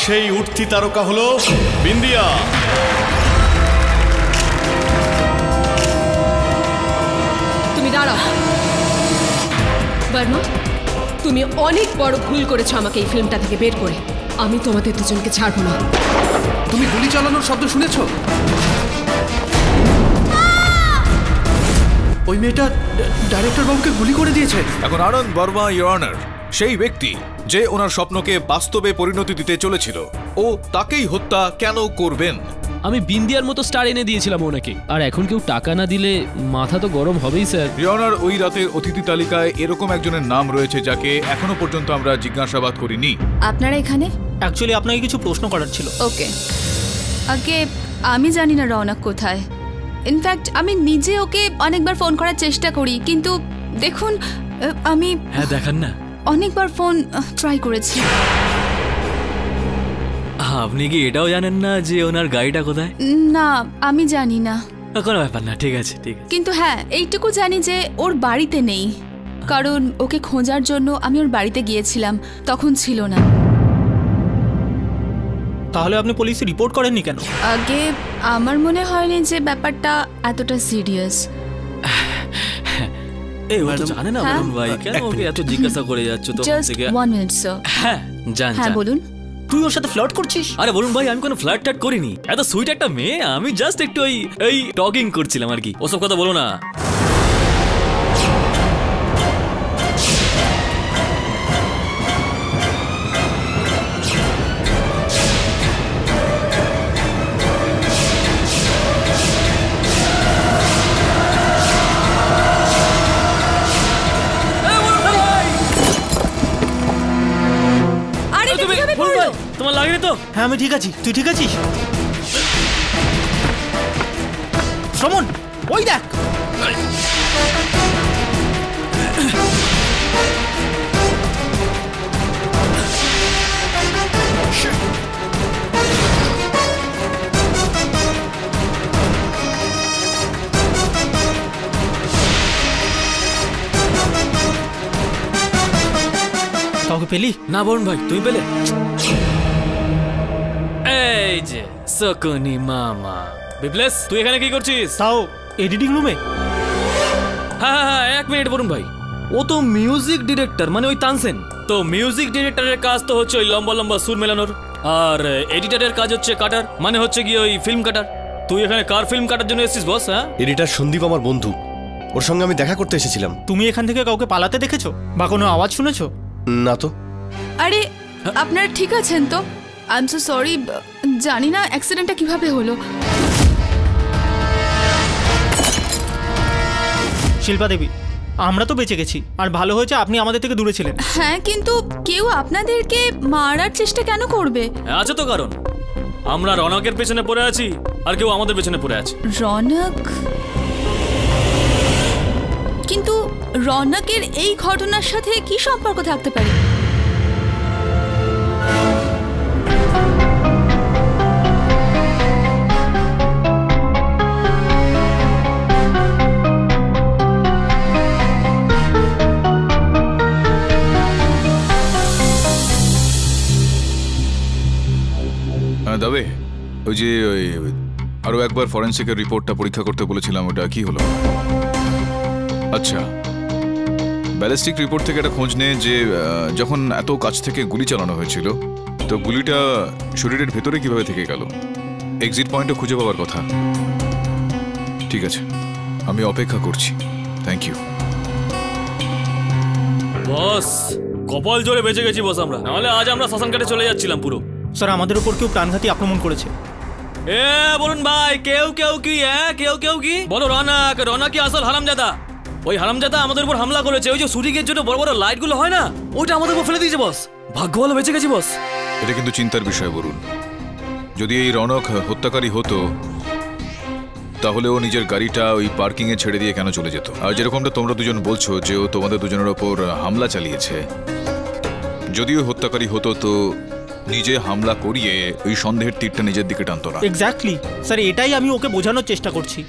সেই উঠতি তারকা হলো বিন্দিয়া। তুমি দাঁড়াও বর্মা, তুমি অনেক বড় ভুল করেছো আমাকে এই ফিল্মটা থেকে বের করে। আমি তোমাদের দুজনকে ছাড়বো না। তুমি গুলি চালানোর শব্দ শুনেছ? ওই মেয়েটা ডাইরেক্টর বাবুকে গুলি করে দিয়েছে। এখন আনন্দ বর্মা ইওর অনার সেই ব্যক্তি যে ওনার স্বপ্নকে বাস্তবে পরিণতি দিতে চলেছিল, ও তাকেই হত্যা কেন করবেন? আমি বিন্দিয়ার মতো স্টার এনে দিয়েছিলাম ওনাকে, আর এখন কেউ টাকা না দিলে মাথা তো গরম হবেই স্যার। ইওর অনার, ওই রাতের অতিথি তালিকায় এরকম একজনের নাম রয়েছে যাকে এখনো পর্যন্ত আমরা জিজ্ঞাসাবাদ করিনি। আপনারা এখানে? অ্যাকচুয়ালি আপনাকে কিছু প্রশ্ন করার ছিল। ওকে, আগে আমি জানি না রৌনক কোথায়। ইনফ্যাক্ট আমি নিজে ওকে অনেকবার ফোন করার চেষ্টা করি, কিন্তু দেখুন আমি দেখান না অনেকবার ফোন ট্রাই করেছি। আপনি কি এটাও জানেন না যে ওনার গাড়িটা কোথায়? না, আমি জানি না। কোনো ব্যাপার না, ঠিক আছে ঠিক আছে। কিন্তু হ্যাঁ, এইটুকু জানি যে ওর বাড়িতে নেই, কারণ ওকে খোঁজার জন্য আমি ওর বাড়িতে গিয়েছিলাম, তখন ছিল না। তাহলে আপনি পুলিশে রিপোর্ট করেননি কেন? আগে আমার মনে হয়নি যে ব্যাপারটা এতটা সিরিয়াস। এই ও তো জানে না বলুন ভাই, কেন ওকে এত জিজ্ঞাসা করে যাচ্ছ? তো জাস্ট 1 মিনিট স্যার। হ্যাঁ জান। হ্যাঁ বলুন। তুই ওর সাথে ফ্লার্ট করছিস? আরে বলুন ভাই, আমি কোনো ফ্লার্ট টাট করিনি। এত সুইট একটা মেয়ে, আমি জাস্ট একটু এই টকিং করছিলাম আর কি। ওসব কথা বলো না। তোমার লাগেনি তো? হ্যাঁ আমি ঠিক আছি। তুই ঠিক আছিস? শ্রমণ, ওই দেখ। কাউকে পেলি? না বরুণ ভাই, তুমি পেলে? এই যে সকনি মামা। বিপ্লেস, তুই এখানে কি করছিস? তাও এডিটিং রুমে? হ্যাঁ 1 মিনিট বরুণ ভাই। ও তো মিউজিক ডিরেক্টর, মানে ওই তানসেন। তো মিউজিক ডিরেক্টরের কাজ তো হচ্ছে ওই লম্বা লম্বা সুর মেলানোর, আর এডিটরের কাজ হচ্ছে কাটার, মানে হচ্ছে গিয়ে ওই ফিল্ম কাটার। তুই এখানে কার ফিল্ম কাটার জন্য এসেছিস বস? হ্যাঁ, এডিটর সন্দীপ আমার বন্ধু, ওর সঙ্গে আমি দেখা করতে এসেছিলাম। তুমি এখান থেকে কাউকে পালাতে দেখেছো বা কোনো আওয়াজ শুনেছো? না তো। আরে আপনারা ঠিক আছেন তো? আই এম সো সরি, জানি না অ্যাক্সিডেন্টটা কিভাবে হলো। শিল্পা দেবী, আমরা তো বেঁচে গেছি, আর ভালো হয়েছে আপনি আমাদের থেকে দূরে ছিলেন। হ্যাঁ, কিন্তু কেউ আপনাদেরকে মারার চেষ্টা কেন করবে? আছে তো কারণ। আমরা রনকের পেছনে পড়ে আছি, আর কেউ আমাদের পেছনে পড়ে আছে। রনক? কিন্তু রনকের এই ঘটনার সাথে কি সম্পর্ক থাকতে পারে? দাবে, ওই যে আরো একবার ফরেন্সিকের রিপোর্টটা পরীক্ষা করতে বলেছিলাম, ওটা কি হলো? আচ্ছা, ব্যালিস্টিক রিপোর্ট থেকে একটা খোঁজ নে যে যখন এত কাছ থেকে গুলি চালানো হয়েছিল, তো গুলিটা শরীরের ভেতরে কিভাবে থেকে গেল। এক্সিট পয়েন্টও খুঁজে পাওয়ার কথা। ঠিক আছে, আমি অপেক্ষা করছি। Thank you boss. কপাল জোরে বেঁচে গেছি বস আমরা, নাহলে আজ আমরা শ্মশান ঘাটে চলে যাচ্ছিলাম পুরো। স্যার, আমাদের উপর কেউ প্রাণঘাতী আক্রমণ করেছে। বলুন ভাই, কেউ কি বলো? রনক আসল হারামজাদা। ওই হারামজাদা আমাদের উপর হামলা করেছে। ওই যে শুটিংয়ের জন্য বড় বড় লাইট গুলো হয় না, ওইটা আমাদের উপর ফেলে দিয়েছে বস। ভাগ্য ভালো বেঁচে গেছি বস। এটা কিন্তু চিন্তার বিষয় বলুন। যদি এই রনক হত্যাকারী হতো, তাহলে ও নিজের গাড়িটা ওই পার্কিং এ ছেড়ে দিয়ে কেন চলে যেত? আর যেরকমটা তোমরা দুজন বলছো যে ও তোমাদের দুজনের ওপর হামলা চালিয়েছে, যদিও হত্যাকারী হতো তো নিজে হামলা করিয়ে ওই সন্দেহের তীরটা নিজের দিকে টানতো না। এক্স্যাক্টলি স্যার, এটাই আমি ওকে বোঝানোর চেষ্টা করছি।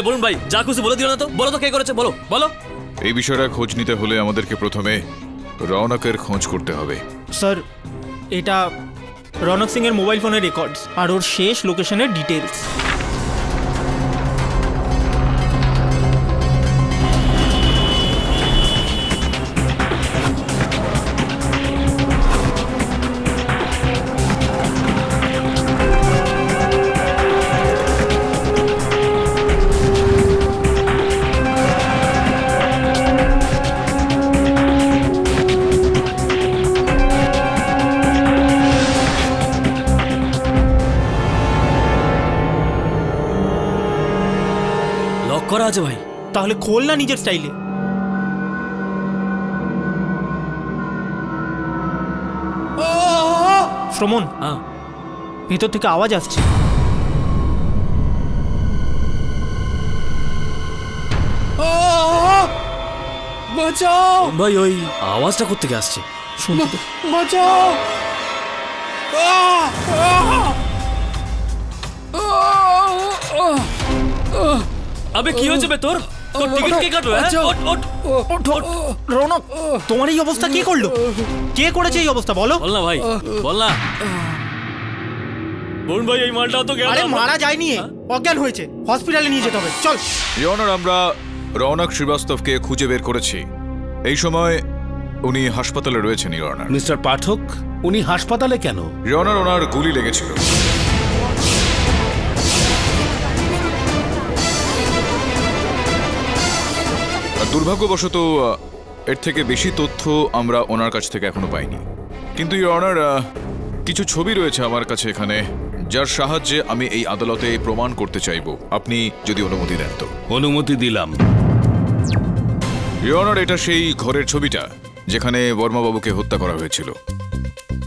বলুন ভাই, যা খুশি বলে দিও না তো। বলো তো কে করেছে, বলো বলো। এই বিষয়টা খোঁজ নিতে হলে আমাদেরকে প্রথমে রওনকের খোঁজ করতে হবে। স্যার, এটা রনক সিং এর মোবাইল ফোনের রেকর্ডস আর ওর শেষ লোকেশনের ডিটেলস। করা আছে ভাই। তাহলে খোল না নিজের স্টাইলে। শ্রমণ, ভেতর থেকে আওয়াজ আসছে। বাঁচাও ভাই, ওই আওয়াজটা কোত্থেকে আসছে? শুনতে তো। বাঁচাও। আবে কি হয়েছে বে তোর? তোর টিকিট কে কাটলো? রনক, তোমার এই অবস্থা কে করলো? কে করেছে এই অবস্থা বলো? বল না ভাই, বল না। বরুণ ভাই, এই মালটাও তো গেল। আরে মারা যায়নি, অজ্ঞান হয়েছে, হসপিটালে নিয়ে যেতে হবে। চল। ইওর অনার, আমরা রৌনক শ্রীবাস্তবকে খুঁজে বের করেছি। এই সময় উনি হাসপাতালে রয়েছেন ইওর অনার। মিস্টার পাঠক, উনি হাসপাতালে কেন? ইওর অনার, ওনার গুলি লেগেছিল। দুর্ভাগ্যবশত এর থেকে বেশি তথ্য আমরা ওনার কাছ থেকে এখনো পাইনি। কিন্তু ইওর অনার, কিছু ছবি রয়েছে আমার কাছে এখানে, যার সাহায্যে আমি এই আদালতে প্রমাণ করতে চাইব, আপনি যদি অনুমতি দেন তো। অনুমতি দিলাম। ইওর অনার, এটা সেই ঘরের ছবিটা যেখানে বর্মাবাবুকে হত্যা করা হয়েছিল।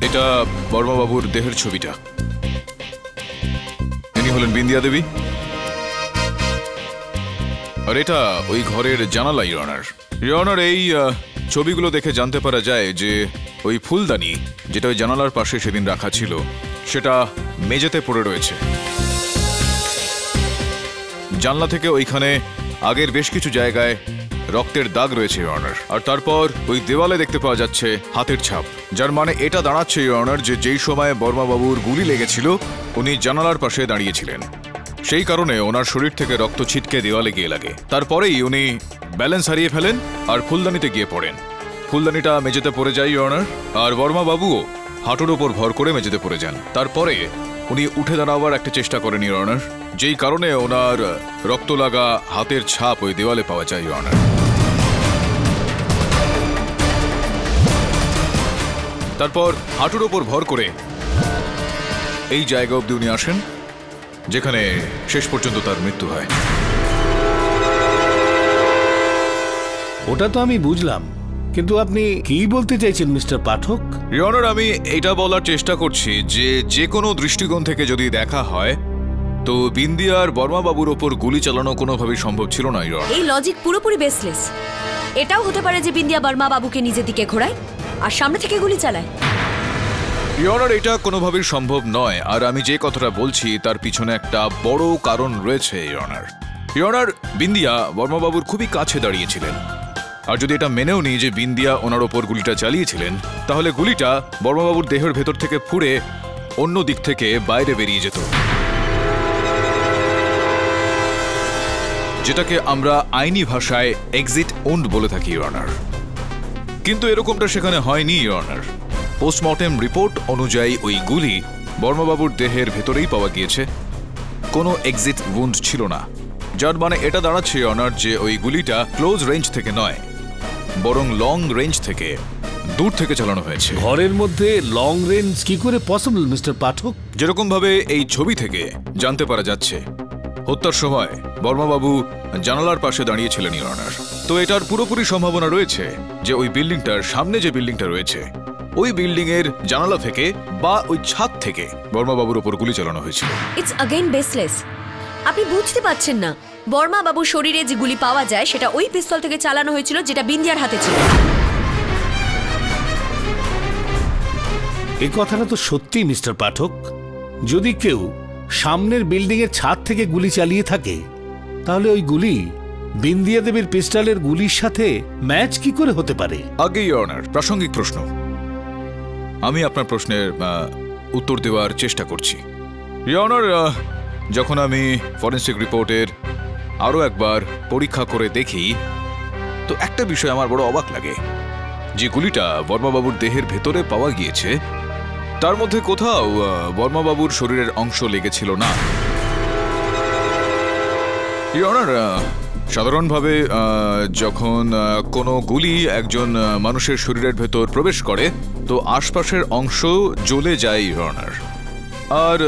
এটা বর্মাবাবুর দেহের ছবিটা। ইনি হলেন বিন্দিয়া দেবী, আর এটা ওই ঘরের জানালা। ইওর অনার, ইওর অনার, এই ছবিগুলো দেখে জানতে পারা যায় যে ওই ফুলদানি যেটা ওই জানালার পাশে সেদিন রাখা ছিল, সেটা মেঝেতে পড়ে রয়েছে। জানলা থেকে ওইখানে আগের বেশ কিছু জায়গায় রক্তের দাগ রয়েছে ইওর অনার, আর তারপর ওই দেওয়ালে দেখতে পাওয়া যাচ্ছে হাতের ছাপ, যার মানে এটা দাঁড়াচ্ছে ইওর অনার যে যেই সময় বর্মাবাবুর গুলি লেগেছিল উনি জানালার পাশে দাঁড়িয়েছিলেন। সেই কারণে ওনার শরীর থেকে রক্ত ছিটকে দেওয়ালে গিয়ে লাগে। তারপরেই উনি ব্যালেন্স হারিয়ে ফেলেন আর ফুলদানিতে গিয়ে পড়েন। ফুলদানিটা মেঝেতে পড়ে যায় ইওর অনার, আর বর্মাবাবুও হাঁটুর ওপর ভর করে মেঝেতে পড়ে যান। তারপরে উনি উঠে দাঁড়াবার একটা চেষ্টা করেন ইওর অনার, যেই কারণে ওনার রক্ত লাগা হাতের ছাপ ওই দেওয়ালে পাওয়া যায় ইওর অনার। তারপর হাঁটুর ওপর ভর করে এই জায়গা অবধি উনি আসেন, যেখানে শেষ পর্যন্ত তার মৃত্যু হয়। ওটা তো আমি বুঝলাম, কিন্তু আপনি কি বলতে চাইছেন মিস্টার পাঠক? ইওর অনার, আমি এটা বলার চেষ্টা করছি যে যে কোনো দৃষ্টিকোণ থেকে যদি দেখা হয় তো বিন্দিয়ার বর্মাবাবুর ওপর গুলি চালানো কোনোভাবেই সম্ভব ছিল না। ইওর অনার, এই লজিক পুরোপুরি বেসলেস। এটাও হতে পারে যে বিন্দিয়া বর্মা বাবুকে নিজের দিকে ঘোরায় আর সামনে থেকে গুলি চালায়। ইওর অনার, এটা কোনোভাবেই সম্ভব নয়, আর আমি যে কথাটা বলছি তার পিছনে একটা বড় কারণ রয়েছে your honour. Your honour, Bindiya বর্মাবাবুর খুবই কাছে দাঁড়িয়েছিলেন, আর যদি এটা মেনেও নিই যে বিন্দিয়া ওনার ওপর গুলিটা চালিয়েছিলেন, তাহলে গুলিটা বর্মাবাবুর দেহের ভেতর থেকে ফুঁড়ে অন্য দিক থেকে বাইরে বেরিয়ে যেত, যেটাকে আমরা আইনি ভাষায় এক্সিট উন্ড বলে থাকি ইওর অনার। কিন্তু এরকমটা সেখানে হয়নি ইওর অনার। পোস্টমর্টেম রিপোর্ট অনুযায়ী ওই গুলি বর্মাবাবুর দেহের ভেতরেই পাওয়া গিয়েছে, কোনো এক্সিট উন্ড ছিল না, যার মানে এটা দাঁড়াচ্ছে ইওর অনার যে ওই গুলিটা ক্লোজ রেঞ্জ থেকে নয়, বরং লং রেঞ্জ থেকে, দূর থেকে চালানো হয়েছে। ঘরের মধ্যে লং রেঞ্জ কি করে পসিবল মিস্টার পাঠক? যেরকম ভাবে এই ছবি থেকে জানতে পারা যাচ্ছে, হত্যার সময় বর্মাবাবু জানালার পাশে দাঁড়িয়েছিলেন ইওর অনার। তো এটার পুরোপুরি সম্ভাবনা রয়েছে যে ওই বিল্ডিংটার সামনে যে বিল্ডিংটা রয়েছে, ওই বিল্ডিং এর জানালা থেকে বা ওই ছাদ থেকে বর্মাবাবুর ওপর গুলি চালানো হয়েছিল। It's again baseless. আপনি বুঝতে পারছেন না, বর্মা বাবুর শরীরে যে গুলি পাওয়া যায় সেটা ওই পিস্তল থেকে চালানো হয়েছিল যেটা বিন্দিয়ার হাতে ছিল। এই কথাটা তো সত্যি মিস্টার পাঠক। যদি কেউ সামনের বিল্ডিং এর ছাদ থেকে গুলি চালিয়ে থাকে, তাহলে ওই গুলি বিন্দিয়া দেবীর পিস্টলের গুলির সাথে ম্যাচ কি করে হতে পারে? আগে ইওর অনার, প্রাসঙ্গিক প্রশ্ন। আমি আপনার প্রশ্নের উত্তর দেওয়ার চেষ্টা করছি। ইওর অনার, যখন আমি ফরেন্সিক রিপোর্টের আরও একবার পরীক্ষা করে দেখি তো একটা বিষয় আমার বড় অবাক লাগে। যে গুলিটা বর্মাবাবুর দেহের ভেতরে পাওয়া গিয়েছে তার মধ্যে কোথাও বর্মাবাবুর শরীরের অংশ লেগেছিল না। ইওর অনার, সাধারণভাবে যখন কোনো গুলি একজন মানুষের শরীরের ভেতর প্রবেশ করে তো আশপাশের অংশ জ্বলে যায় ইওর অনার, আর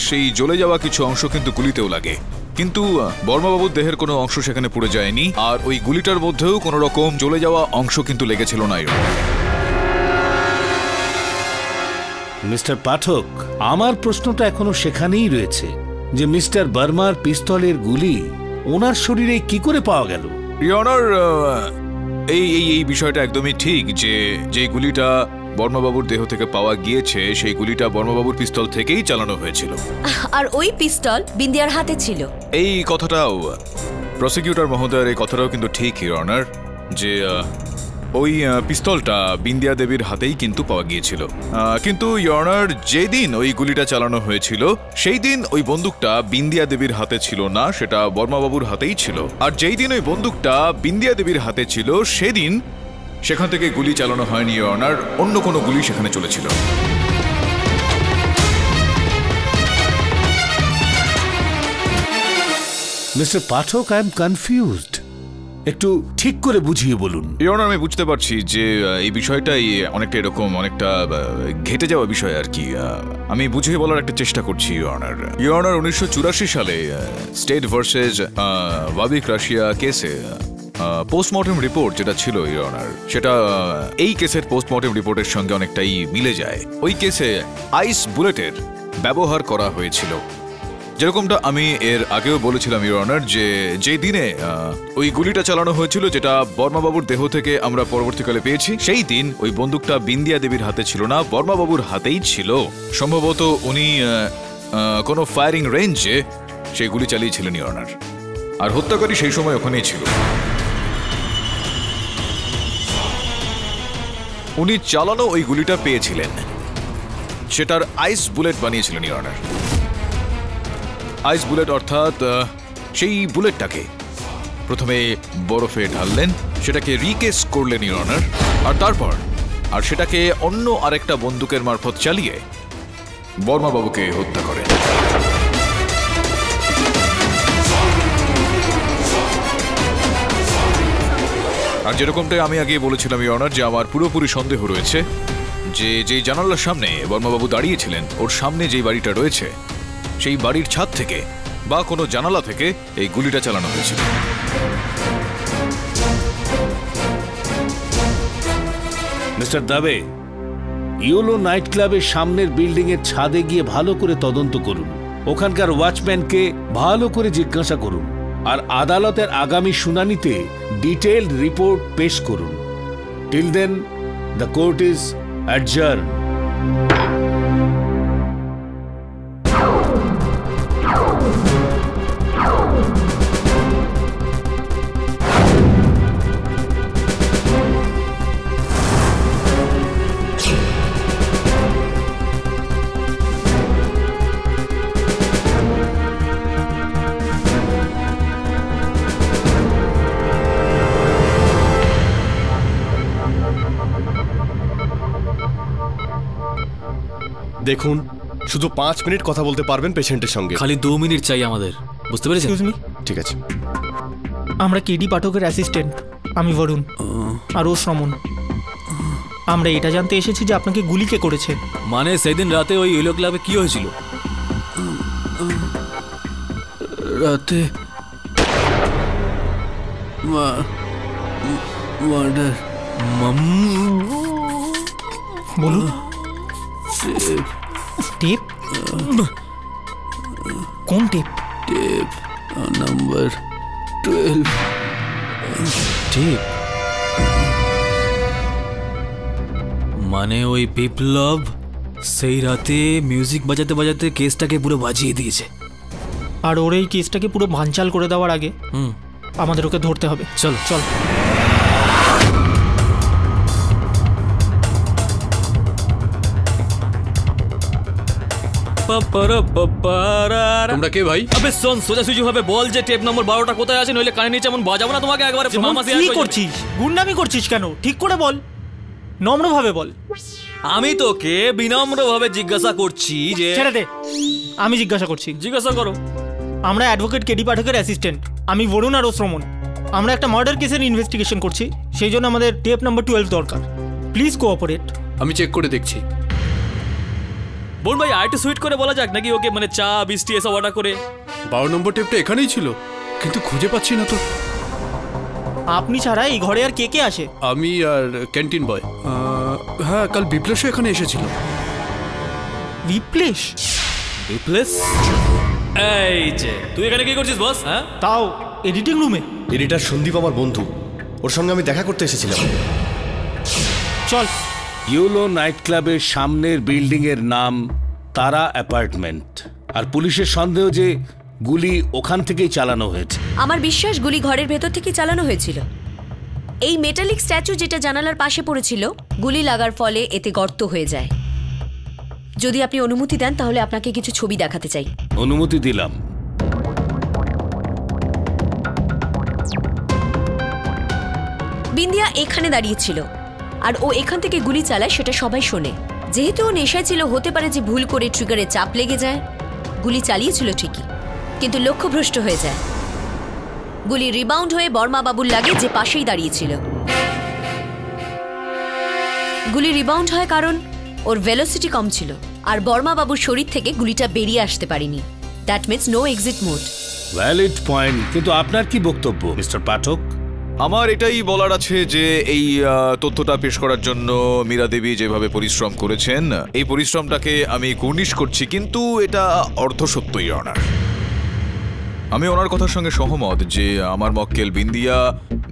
সেই জ্বলে যাওয়া কিছু অংশ কিন্তু গুলিতেও লাগে। কিন্তু বর্মাবাবুর দেহের কোনো অংশ সেখানে পুড়ে যায়নি, আর ওই গুলিটার মধ্যেও কোনো রকম জ্বলে যাওয়া অংশ কিন্তু লেগেছিল না। মিস্টার পাঠক, আমার প্রশ্নটা এখনো সেখানেই রয়েছে যে মিস্টার বর্মার পিস্তলের গুলি ওনার শরীরে কি করে পাওয়া গেল? ইওর অনার, এই বিষয়টা একদমই ঠিক যে যে গুলিটা বর্মাবাবুর দেহ থেকে পাওয়া গিয়েছে সেই গুলিটা বর্মাবাবুর পিস্তল থেকেই চালানো হয়েছিল, আর ওই পিস্তল বিন্দিয়ার হাতে ছিল। এই কথাটাও প্রসিকিউটর মহোদয়ের এই কথাটাও কিন্তু ঠিক ইওর অনার, যে ওই পিস্তলটা বিন্দিয়া দেবীর হাতেই কিন্তু পাওয়া গিয়েছিল। কিন্তু ইওর অনার, যেদিন ওই গুলিটা চালানো হয়েছিল সেই দিন ওই বন্দুকটা বিন্দিয়া দেবীর হাতে ছিল না, সেটা বর্মাবাবুর হাতেই ছিল। আর যেই দিন ওই বন্দুকটা বিন্দিয়া দেবীর হাতে ছিল সেদিন সেখান থেকে গুলি চালানো হয়নি ইওর অনার, অন্য কোনো গুলি সেখানে চলেছিল। Mister Pathak, I am confused. একটু ঠিক করে বুঝিয়ে বলুন। ইওর অনার, আমি বুঝতে পারছি যে এই বিষয়টাই অনেকটা এরকম অনেকটা ঘেটে যাওয়া বিষয় আর কি। আমি বুঝিয়ে বলার একটা চেষ্টা করছি ইওর অনার। ইওর অনার, 1984 সালে স্টেট ভার্সেস ওয়াবিক রাশিয়া কেসে পোস্টমর্টম রিপোর্ট যেটা ছিল ইওর অনার, সেটা এই কেসের পোস্টমর্টম রিপোর্টের সঙ্গে অনেকটাই মিলে যায়। ওই কেসে আইস বুলেটের ব্যবহার করা হয়েছিল। যেরকমটা আমি এর আগেও বলেছিলাম ইওর অনার, যে দিনে ওই গুলিটা চালানো হয়েছিল যেটা বর্মাবাবুর দেহ থেকে আমরা পরবর্তীকালে পেয়েছি, সেই দিন ওই বন্দুকটা বিন্দিয়া দেবীর হাতে ছিল না, বর্মাবাবুর হাতেই ছিল। সম্ভবত উনি কোনো ফায়ারিং রেঞ্জে সেই গুলি চালিয়েছিলেন ইওর অনার, আর হত্যাকারী সেই সময় ওখানেই ছিল। উনি চালানো ওই গুলিটা পেয়েছিলেন, সেটার আইস বুলেট বানিয়েছিলেন ইওর অনার। আইস বুলেট অর্থাৎ সেই বুলেটটাকে প্রথমে বরফে ঢাললেন, সেটাকে রিকেস করলেন ইওর অনার, আর তারপর সেটাকে অন্য আরেকটা বন্দুকের মারফত চালিয়ে বর্মাবাবুকে হত্যা করেন। আর যেরকমটাই আমি আগে বলেছিলাম ইওর অনার, যে আমার পুরোপুরি সন্দেহ রয়েছে যে যেই জানালার সামনে বর্মাবাবু দাঁড়িয়েছিলেন ওর সামনে যেই বাড়িটা রয়েছে সেই বাড়ির ছাদ থেকে বা কোনো জানালা থেকে এই গুলিটা চালানো হয়েছিল। মিস্টার দাবে, ইয়োলো নাইট ক্লাবের সামনের বিল্ডিং এর ছাদে গিয়ে ভালো করে তদন্ত করুন, ওখানকার ওয়াচম্যানকে ভালো করে জিজ্ঞাসা করুন, আর আদালতের আগামী শুনানিতে ডিটেইলড রিপোর্ট পেশ করুন। Till then the court is adjourn. দেখুন, শুধু 5 মিনিট কথা বলতে পারবেন পেশেন্টের সঙ্গে। খালি 2 মিনিট চাই আমাদের, বুঝতে পেরেছেন? এক্সকিউজ মি, ঠিক আছে। আমরা কেডি পাঠকের অ্যাসিস্ট্যান্ট, আমি বরুণ আর ও শ্রমণ। আমরা এটা জানতে এসেছি যে আপনাকে গুলি কে করেছে। মানে সেদিন রাতে ওই ইয়েলো ক্লাবে কি হয়েছিল? রাতে মার্ডার। বলুন। টেপ? কোন টেপ? Tape number 12। টেপ মানে ওই বিপ্লব সেই রাতে মিউজিক বাজাতে বাজাতে কেসটাকে পুরো বাজিয়ে দিয়েছে, আর ওর এই কেসটাকে পুরো ভাঞ্চাল করে দেওয়ার আগে আমাদের ওকে ধরতে হবে। চল চল। তোমরা কে ভাই? আবে শোন, সোজাসুজি ভাবে বল যে টেপ নম্বর 12টা কোথায় আছে, নইলে কানে নিচে এমন বাজাবো না তোমাকে একবারে। মামা কি করছিস? গুন্ডামি করছিস কেন? ঠিক করে বল, নম্রভাবে বল। আমি তোকে বিনম্রভাবে জিজ্ঞাসা করছি যে। ছেড়ে দে, আমি জিজ্ঞাসা করছি। জিজ্ঞাসা করো। আমরা অ্যাডভোকেট কেডি পাঠকের অ্যাসিস্ট্যান্ট, আমি বরুণ আর শ্রমণ। আমরা একটা মার্ডার কেসের ইনভেস্টিগেশন করছি, সেই জন্য আমাদের টেপ নাম্বার 12 দরকার। Please cooperate. আমি চেক করে দেখছি। বোন ভাই, আরেকটু সুইট করে বলা যাক নাকি ওকে, মানে চা বৃষ্টি এসব অর্ডার করে। 12 নম্বর টেপটা এখানেই ছিল, কিন্তু খুঁজে পাচ্ছি না তো। আপনি ছাড়া এই ঘরে আর কে কে আসে? আমি আর ক্যান্টিন বয়। হ্যাঁ, কাল বিপ্লেশও এখানে এসেছিল। বিপ্লেশ? বিপ্লেশ? এই যে তুই এখানে কি করছিস বস? হ্যাঁ, তাও এডিটিং রুমে? এডিটার সন্দীপ আমার বন্ধু, ওর সঙ্গে আমি দেখা করতে এসেছিলাম। চল। ইউলো নাইট ক্লাবের সামনের বিল্ডিং এর নাম তারা অ্যাপার্টমেন্ট, আর পুলিশের সন্দেহ যে গুলি ওখান থেকেই চালানো হয়েছে। আমার বিশ্বাস গুলি ঘরের ভেতর থেকে চালানো হয়েছিল। এই মেটালিক স্ট্যাচু যেটা জানালার পাশে পড়েছিল, গুলি লাগার ফলে এতে গর্ত হয়ে যায়। যদি আপনি অনুমতি দেন তাহলে আপনাকে কিছু ছবি দেখাতে চাই। অনুমতি দিলাম। বিন্দিয়া এখানে দাঁড়িয়েছিল, আর ও এখান থেকে গুলি চালায় সেটা সবাই শোনে। যেহেতু ও নেশায় ছিল, হতে পারে যে ভুল করে ট্রিগারে চাপ লেগে যায়। গুলি চালিয়েছিল ঠিকই, কিন্তু লক্ষ্যভ্রষ্ট হয়ে যায়। গুলি রিবাউন্ড হয়ে বর্মা বাবুর লাগে, যে পাশেই দাঁড়িয়েছিল। গুলি রিবাউন্ড হয় কারণ ওর ভেলোসিটি কম ছিল, আর বর্মা বাবুর শরীর থেকে গুলিটা বেরিয়ে আসতে পারেনি। That means no exit mode. Valid point, কিন্তু আপনার কি বক্তব্য মিস্টার পাঠক? আমার এটাই বলার আছে যে এই তথ্যটা পেশ করার জন্য মীরা দেবী যেভাবে পরিশ্রম করেছেন, এই পরিশ্রমটাকে আমি কুর্নিশ করছি, কিন্তু এটা অর্ধসত্যই অনার। আমি ওনার কথার সঙ্গে সহমত যে আমার মক্কেল বিন্দিয়া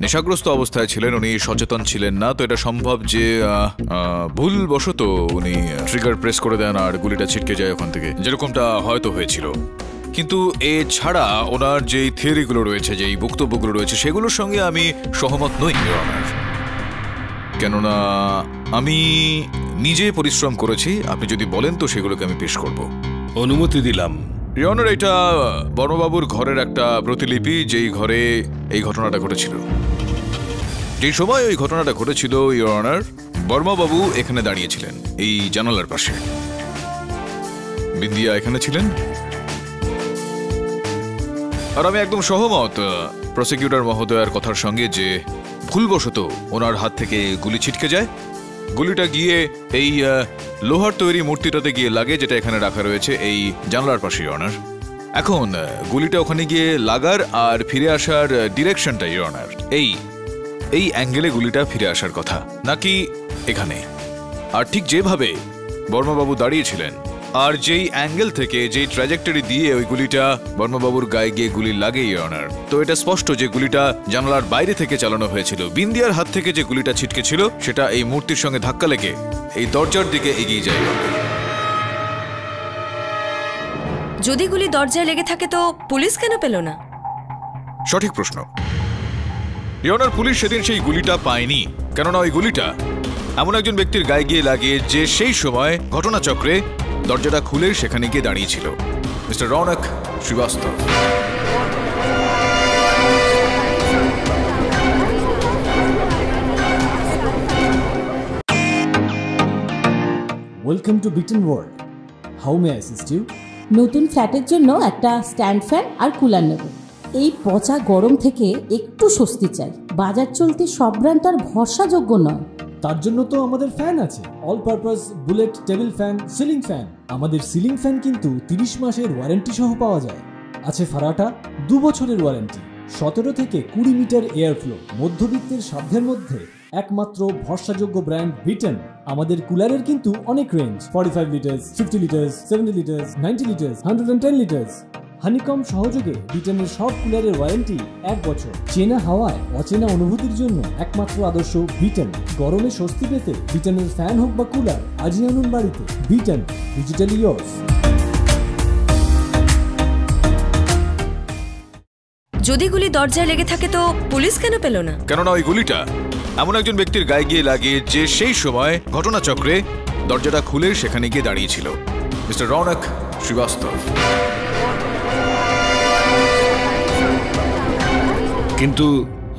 নেশাগ্রস্ত অবস্থায় ছিলেন, উনি সচেতন ছিলেন না। তো এটা সম্ভব যে ভুলবশত উনি ট্রিগার প্রেস করে দেন আর গুলিটা ছিটকে যায় ওখান থেকে, যেরকমটা হয়তো হয়েছিল। কিন্তু এছাড়া ওনার যেই থিওরিগুলো রয়েছে, যেই বক্তব্যগুলো রয়েছে, সেগুলোর সঙ্গে আমি সহমত নই অনার। কেননা আমি নিজে পরিশ্রম করেছি। আপনি যদি বলেন তো সেগুলোকে আমি পেশ করব। অনুমতি দিলাম। ইয়নার, এটা বর্মবাবুর ঘরের একটা প্রতিলিপি, যেই ঘরে এই ঘটনাটা ঘটেছিল। যেই সময় ওই ঘটনাটা ঘটেছিল ইয়নার, বর্মবাবু এখানে দাঁড়িয়েছিলেন এই জানালার পাশে। বিন্দিয়া এখানে ছিলেন। আর আমি একদম সহমত প্রসিকিউটর মহোদয়ের কথার সঙ্গে যে ভুলবশত ওনার হাত থেকে গুলি ছিটকে যায়। গুলিটা গিয়ে এই লোহার তৈরি মূর্তিটাতে গিয়ে লাগে, যেটা এখানে রাখা রয়েছে এই জানলার পাশে অনার। এখন গুলিটা ওখানে গিয়ে লাগার আর ফিরে আসার ডিরেকশনটাই অনার এই অ্যাঙ্গেলে গুলিটা ফিরে আসার কথা, নাকি এখানে। আর ঠিক যেভাবে বর্মাবাবু দাঁড়িয়েছিলেন আর যেই অ্যাঙ্গেল থেকে, যেই ট্র্যাজেক্টরি দিয়ে ওই গুলিটা বর্মাবাবুর গায়ে গিয়ে গুলি লাগে অনার, তো এটা স্পষ্ট যে গুলিটা জানালার বাইরে থেকে চালানো হয়েছিল। বিন্দিয়ার হাত থেকে যে গুলিটা ছিটকে ছিল, সেটা এই মূর্তির সঙ্গে ধাক্কা লেগে এই দরজার দিকে এগিয়ে যায়। যদি গুলি দরজায় লেগে থাকে তো পুলিশ কেন পেল না? সঠিক প্রশ্ন ইয়নার। পুলিশ সেদিন সেই গুলিটা পায়নি, কেননা ওই গুলিটা এমন একজন ব্যক্তির গায়ে গিয়ে লাগে যে সেই সময় ঘটনাচক্রে দরজাটা খুলে সেখানে গিয়ে দাঁড়িয়েছিল, mister Raunak Srivastava. Welcome to bitten world. How may I assist you? নতুন ফ্ল্যাটের জন্য একটা স্ট্যান্ড ফ্যান আর কুলার নেব। এই পচা গরম থেকে একটু স্বস্তি চাই। বাজার চলতে সব ব্র্যান্ড আর ভরসাযোগ্য নয়। তার জন্য তো আমাদের ফ্যান আছে, all purpose bullet table fan, ceiling fan. আমাদের সিলিং ফ্যান কিন্তু 30 মাসের ওয়ারেন্টি সহ পাওয়া যায়। আছে ফারাটা 2 বছরের ওয়ারেন্টি, 17 থেকে 20 মিটার এয়ার ফ্লো, মধ্যবিত্তের সাধ্যের মধ্যে একমাত্র ভরসাযোগ্য ব্র্যান্ড বিটেন। আমাদের কুলারের কিন্তু অনেক range, 45 litres, 50 litres, 70 litres, 90 litres, 110 litres. Honeycomb সহযোগে বিটেনের সব কুলারের ওয়ারেন্টি 1 বছর। চেনা হাওয়ায় অচেনা অনুভূতির জন্য একমাত্র আদর্শ বিটেন। গরমে স্বস্তি পেতে বিটেনের ফ্যান হোক বা কুলার, আজই আনুন বাড়িতে। Beaten, digitally yours. যদি গুলি দরজায় লেগে থাকে তো পুলিশ কেন পেল না? কেননা ওই গুলিটা এমন একজন ব্যক্তির গায়ে গিয়ে লাগে যে সেই সময় ঘটনাচক্রে দরজাটা খুলে সেখানে গিয়ে দাঁড়িয়েছিল, মিস্টার রৌনক শ্রীবাস্তব। কিন্তু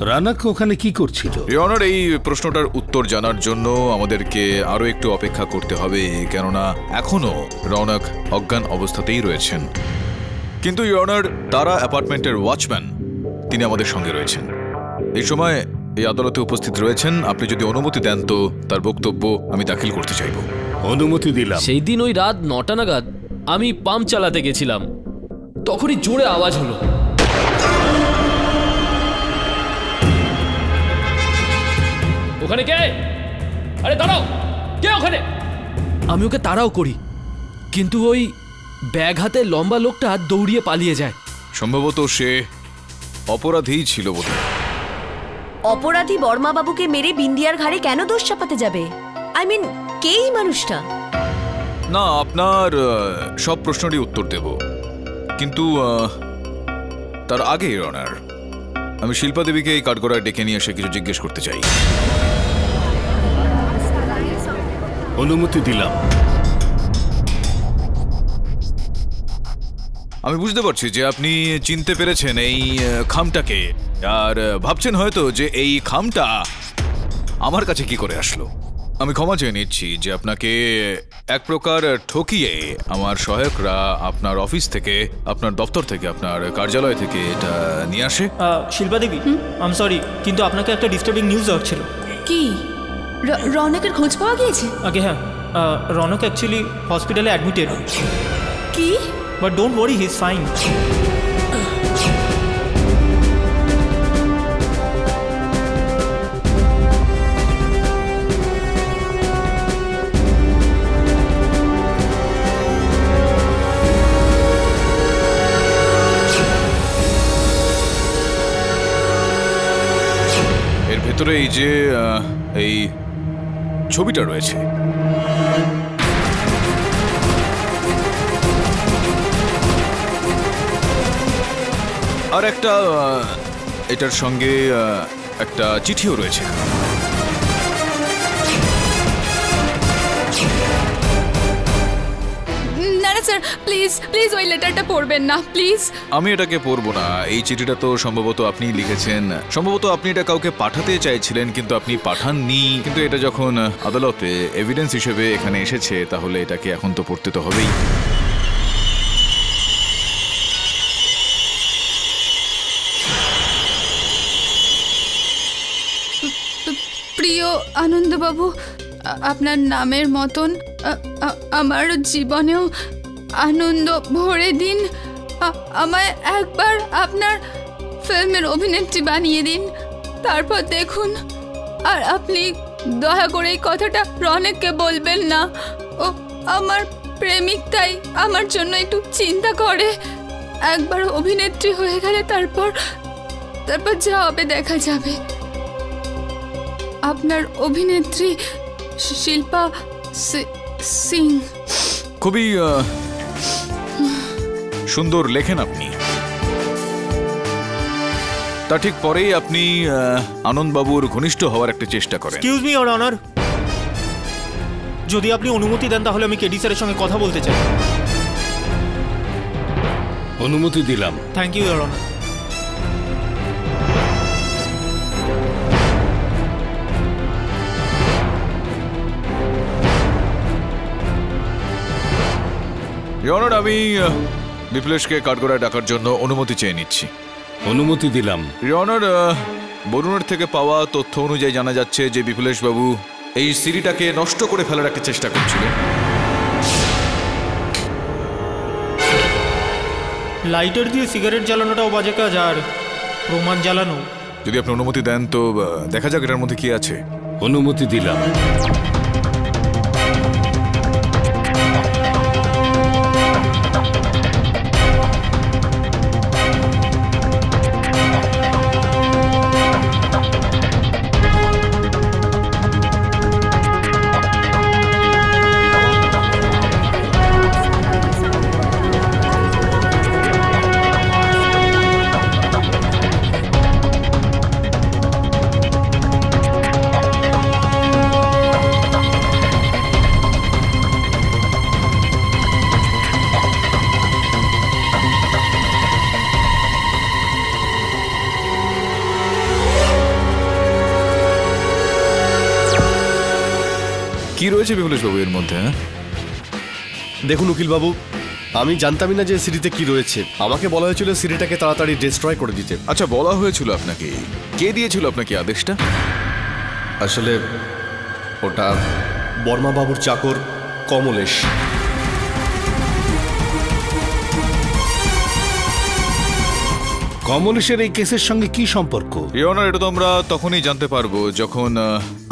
রানাক ওখানে কি করছিল? ইওর অনার, এই প্রশ্নটার উত্তর জানার জন্য আমাদেরকে আরো একটু অপেক্ষা করতে হবে, কেননা এখনো রৌনক অজ্ঞান অবস্থাতেই রয়েছেন। কিন্তু ইওর অনার, তারা অ্যাপার্টমেন্টের ওয়াচম্যান, তিনি আমাদের সঙ্গে রয়েছেন, এই সময় এই আদালতে উপস্থিত রয়েছেন। আপনি যদি অনুমতি দেন তো তার বক্তব্য আমি দাখিল করতে চাইব। অনুমতি দিলাম। সেই দিন ওই রাত 9টা নাগাদ আমি পাম্প চালাতে গেছিলাম, তখনই জোরে আওয়াজ হলো। ওখানে কে? আরে দাঁড়াও, কে ওখানে? আমি ওকে তাড়াও করি, কিন্তু ওই ব্যাগ হাতে লম্বা লোকটা দৌড়িয়ে পালিয়ে যায়। সম্ভবত সে অপরাধীই ছিল বোধহয়। অপরাধী বর্মা বাবুকে মেরে বিন্দিয়ার ঘাড়ে কেন দোষ চাপাতে যাবে? আই মিন, কে এই মানুষটা? না, আপনার সব প্রশ্নেরই উত্তর দেব, কিন্তু তার আগে ইওর অনার, আমি শিল্পা দেবীকে এই কাঠগড়ায় ডেকে নিয়ে এসে কিছু জিজ্ঞেস করতে চাই। অনুমতি দিলাম। আমি বুঝতে পারছি যে আপনি চিনতে পেরেছেন এই খামটাকে, আর ভাবছেন হয়তো যে এই খামটা আমার কাছে কি করে আসলো। আমি ক্ষমা চেয়ে নিচ্ছি যে আপনাকে এক প্রকার ঠকিয়ে আমার সহায়করা আপনার অফিস থেকে, আপনার দপ্তর থেকে, আপনার কার্যালয় থেকে এটা নিয়ে আসে। শিল্পা দেবী, আম সরি, কিন্তু আপনাকে একটা ডিস্টার্বিং নিউজ দেওয়ার ছিল। কি? রৌনকের খোঁজ পাওয়া গিয়েছে? আগে হ্যাঁ, রৌনক অ্যাকচুয়ালি হসপিটালে অ্যাডমিটেড। কি? But don't worry, he is fine. এর ভেতরে এই যে এই ছবিটা রয়েছে, আর একটা এটার সঙ্গে একটা চিঠিও রয়েছে। না না স্যার, প্লিজ প্লিজ ওই লেটারটা পড়বেন না, প্লিজ। আমি এটাকে পড়বো না। এই চিঠিটা তো সম্ভবত আপনি লিখেছেন, সম্ভবত আপনি এটা কাউকে পাঠাতে চাইছিলেন, কিন্তু আপনি পাঠাননি। কিন্তু এটা যখন আদালতে এভিডেন্স হিসেবে এখানে এসেছে, তাহলে এটাকে এখন তো পড়তে তো হবেই। প্রিয় আনন্দবাবু, আপনার নামের মতন আমার জীবনেও আনন্দ ভরে দিন। আমায় একবার আপনার ফিল্মের অভিনেত্রী বানিয়ে দিন, তারপর দেখুন। আর আপনি দয়া করে এই কথাটা রৌনককে বলবেন না। ও আমার প্রেমিক, তাই আমার জন্য একটু চিন্তা করে। একবার অভিনেত্রী হয়ে গেলে তারপর যা হবে দেখা যাবে। আপনার অভিনেত্রী শিল্পা সিং। খুবই সুন্দর লেখেন আপনি। তা ঠিক পরেই আপনি আনন্দবাবুর ঘনিষ্ঠ হওয়ার একটা চেষ্টা করেন। এক্সকিউজ মি ইওর অনার, যদি আপনি অনুমতি দেন তাহলে আমি কেডি স্যারের সঙ্গে কথা বলতে চাই। অনুমতি দিলাম। Thank you your honour. Your honour, আমি বিপ্লেশকে কাঠগড়ায় ডাকার জন্য অনুমতি চেয়ে নিচ্ছি। অনুমতি দিলাম। ইওর অনার, বরুণের থেকে পাওয়া তথ্য অনুযায়ী জানা যাচ্ছে যে বিপ্লেশ বাবু এই সিঁড়িটাকে নষ্ট করে ফেলার একটা চেষ্টা করছিলেন। লাইটার দিয়ে সিগারেট জ্বালানোটাও বাজে কাজ, আর প্রমাণ জ্বালানো। যদি আপনি অনুমতি দেন তো দেখা যাক এটার মধ্যে কি আছে। অনুমতি দিলাম। কি রয়েছে বিমলেশবাবু এর মধ্যে? হ্যাঁ, দেখুন উকিলবাবু, আমি জানতামই না যে সিডিতে কি রয়েছে। আমাকে বলা হয়েছিল সিডিটাকে তাড়াতাড়ি ডিস্ট্রয় করে দিতে। আচ্ছা, বলা হয়েছিল আপনাকে? কে দিয়েছিল আপনাকে আদেশটা? আসলে ওটা বর্মাবাবুর চাকর কমলেশ। কমলেশের এই কেসের সঙ্গে কি সম্পর্ক? ইয়নার, এটা তো আমরা তখনই জানতে পারবো যখন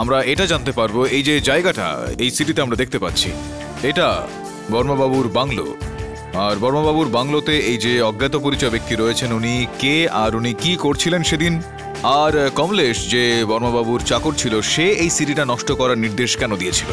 আমরা এটা জানতে পারবো এই যে জায়গাটা এই সিটিতে আমরা দেখতে পাচ্ছি, এটা বর্মাবাবুর বাংলো। আর বর্মাবাবুর বাংলোতে এই যে অজ্ঞাত পরিচয় ব্যক্তি রয়েছেন, উনি কে আর উনি কি করছিলেন সেদিন, আর কমলেশ যে বর্মাবাবুর চাকর ছিল, সে এই সিটিটা নষ্ট করার নির্দেশ কেন দিয়েছিল?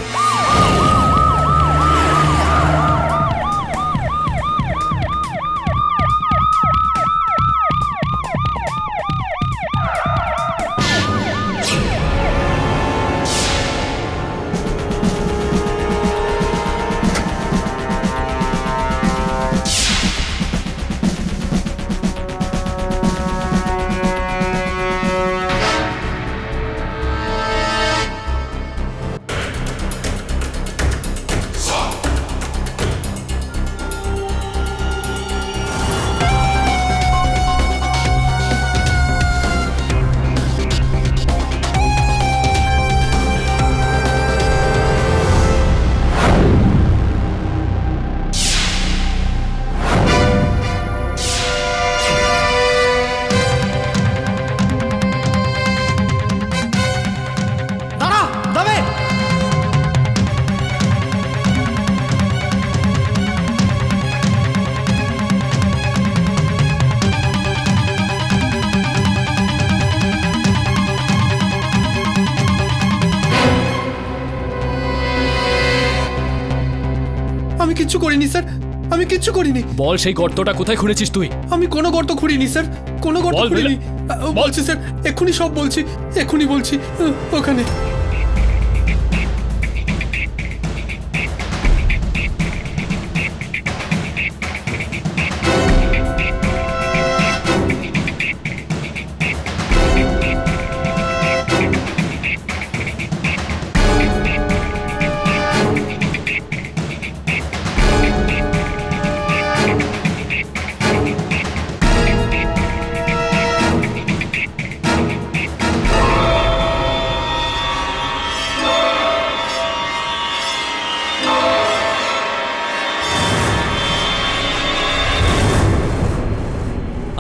আমি কিচ্ছু করিনি স্যার, আমি কিচ্ছু করিনি। বল, সেই গর্তটা কোথায় খুঁড়েছিস তুই? আমি কোনো গর্ত খুঁড়িনি স্যার, কোনো গর্ত খুঁড়িনি। বলছি স্যার, এক্ষুনি সব বলছি, এক্ষুনি বলছি। ওখানে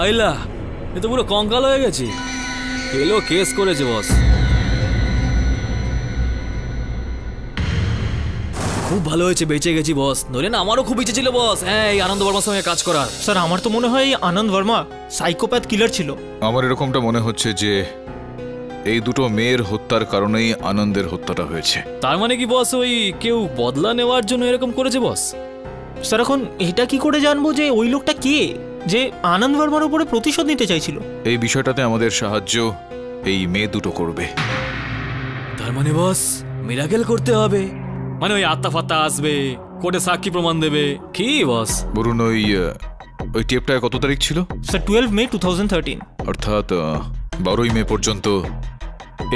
আইলা, এ তো পুরো কঙ্কাল হয়ে গেছে। এলো কেস করেছে বস। খুব ভালো হয়েছে বেঁচে গেছি বস, নইলে না আমারও খুব ইচ্ছে ছিল বস হ্যাঁ এই আনন্দ বর্মার সঙ্গে কাজ করার। স্যার, আমার তো মনে হয় আনন্দ বর্মা সাইকোপ্যাথ কিলার ছিল। আমার এরকমটা মনে হচ্ছে যে এই দুটো মেয়ের হত্যার কারণেই আনন্দের হত্যাটা হয়েছে। তার মানে কি বস ওই কেউ বদলা নেওয়ার জন্য এরকম করেছে বস? স্যার, এখন এটা কি করে জানবো যে ওই লোকটা কে, যে আনন্দ বর্মার উপরে প্রতিশোধ নিতে চাইছিল? এই বিষয়টাতে আমাদের সাহায্য এই মেয়ে দুটো করবে। তার মানে বস মিরাকেল করতে হবে, মানে ওই আত্মা ফাত্তা আসবে, কোর্টে সাক্ষী প্রমাণ দেবে কি বস? বলুন, ওই টেপটায় কত তারিখ ছিল? স্যার 12 মে 2013। অর্থাৎ 12ই মে পর্যন্ত